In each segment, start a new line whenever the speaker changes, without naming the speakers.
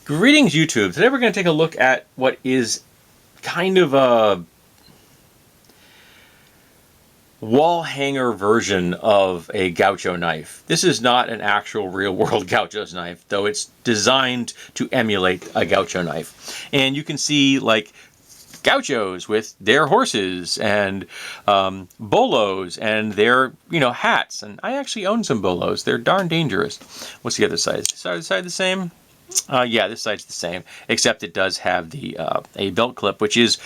Greetings, YouTube. Today we're going to take a look at what is kind of a wall hanger version of a Gaucho knife. This is not an actual real-world Gaucho's knife, though it's designed to emulate a Gaucho knife. And you can see, like, Gauchos with their horses and bolos and their, hats. And I actually own some bolos. They're darn dangerous. What's the other side? Is the other side the same? Yeah, this side's the same, except it does have the a belt clip, which is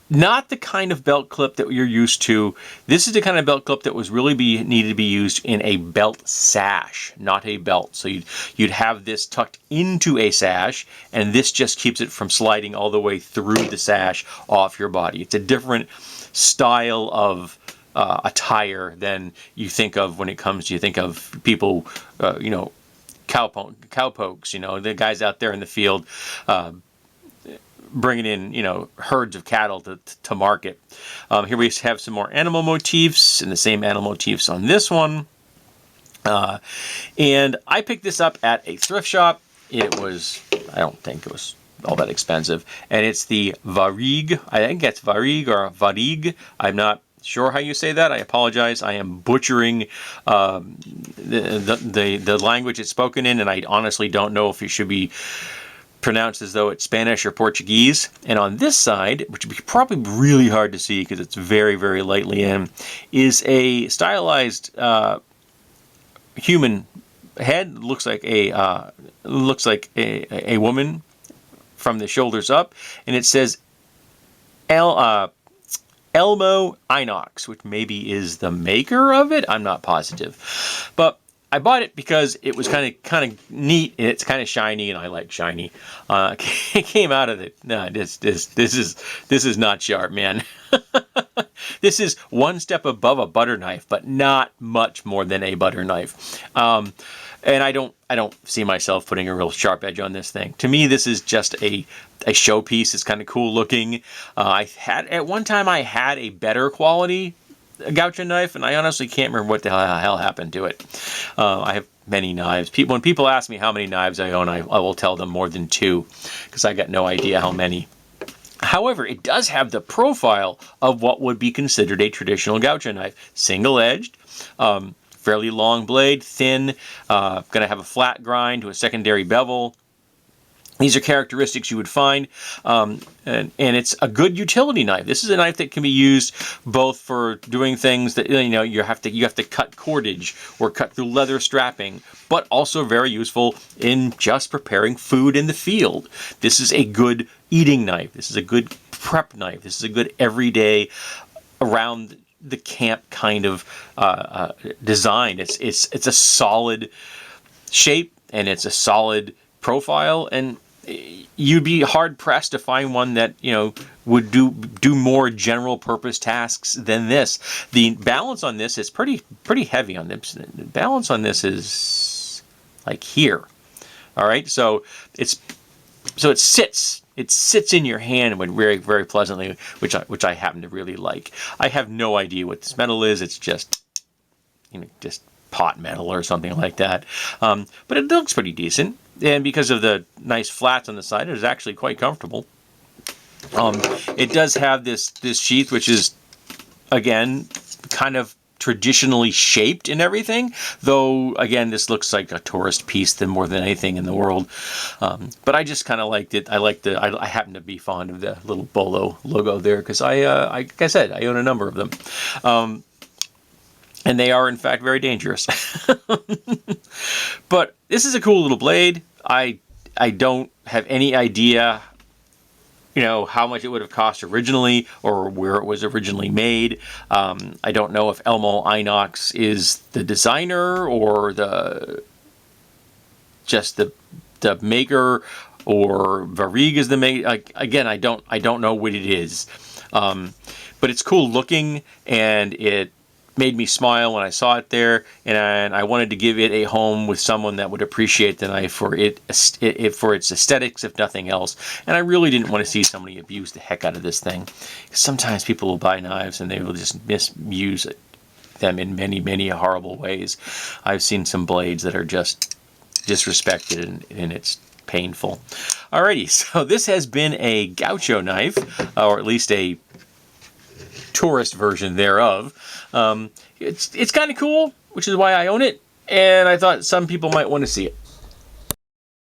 not the kind of belt clip that you're used to. This is the kind of belt clip that was really needed to be used in a belt sash, not a belt. So you'd have this tucked into a sash, and this just keeps it from sliding all the way through the sash off your body. It's a different style of attire than you think of when it comes to, you think of people, cowpokes, the guys out there in the field bringing in, herds of cattle to market. Here we have some more animal motifs and the same animal motifs on this one. And I picked this up at a thrift shop. It was, I don't think it was all that expensive. And it's the Varig. I think it's Varig or Varig. I'm not sure how you say that. I apologize. I am butchering the language it's spoken in, and I honestly don't know if it should be pronounced as though it's Spanish or Portuguese. And on this side, which would be probably really hard to see because it's very, very lightly in, is a stylized human head. Looks like a woman from the shoulders up, and it says Elmo Inox, which maybe is the maker of it. I'm not positive, but I bought it because it was kind of neat, and it's kind of shiny, and I like shiny. It came out of it. No, this is not sharp, man. This is one step above a butter knife, but not much more than a butter knife. And I don't see myself putting a real sharp edge on this thing. To me, this is just a showpiece. It's kind of cool looking. At one time I had a better quality Gaucho knife, and I honestly can't remember what the hell happened to it. I have many knives. When people ask me how many knives I own, I will tell them more than 2, because I got no idea how many. However, it does have the profile of what would be considered a traditional Gaucho knife. Single-edged, fairly long blade, thin, going to have a flat grind to a secondary bevel. These are characteristics you would find, and it's a good utility knife. This is a knife that can be used both for doing things that you have to cut cordage or cut through leather strapping, but also very useful in just preparing food in the field. This is a good eating knife. This is a good prep knife. This is a good everyday around the camp kind of design. It's a solid shape, and it's a solid profile, and you'd be hard pressed to find one that would do more general purpose tasks than this. The balance on this is pretty heavy on this. The balance on this is like here. All right, so it sits in your hand very, very pleasantly, which I happen to really like. I have no idea what this metal is. It's just pot metal or something like that. But it looks pretty decent, and because of the nice flats on the side, it is actually quite comfortable. It does have this sheath, which is, again, kind of traditionally shaped and everything, though again this looks like a tourist piece more than anything in the world. But I just kind of liked it. I happen to be fond of the little bolo logo there, because like I said, I own a number of them. And they are, in fact, very dangerous. But this is a cool little blade. I don't have any idea, how much it would have cost originally or where it was originally made. I don't know if Elmo Inox is the designer or the maker, or Varig is the maker. Again, I don't know what it is. But it's cool looking, and it made me smile when I saw it there, and I wanted to give it a home with someone that would appreciate the knife for its aesthetics, if nothing else. And I really didn't want to see somebody abuse the heck out of this thing. Sometimes people will buy knives and they will just misuse them in many, many horrible ways. I've seen some blades that are just disrespected, and it's painful. Alrighty, so this has been a Gaucho knife, or at least a tourist version thereof. It's kind of cool, which is why I own it, and I thought some people might want to see it.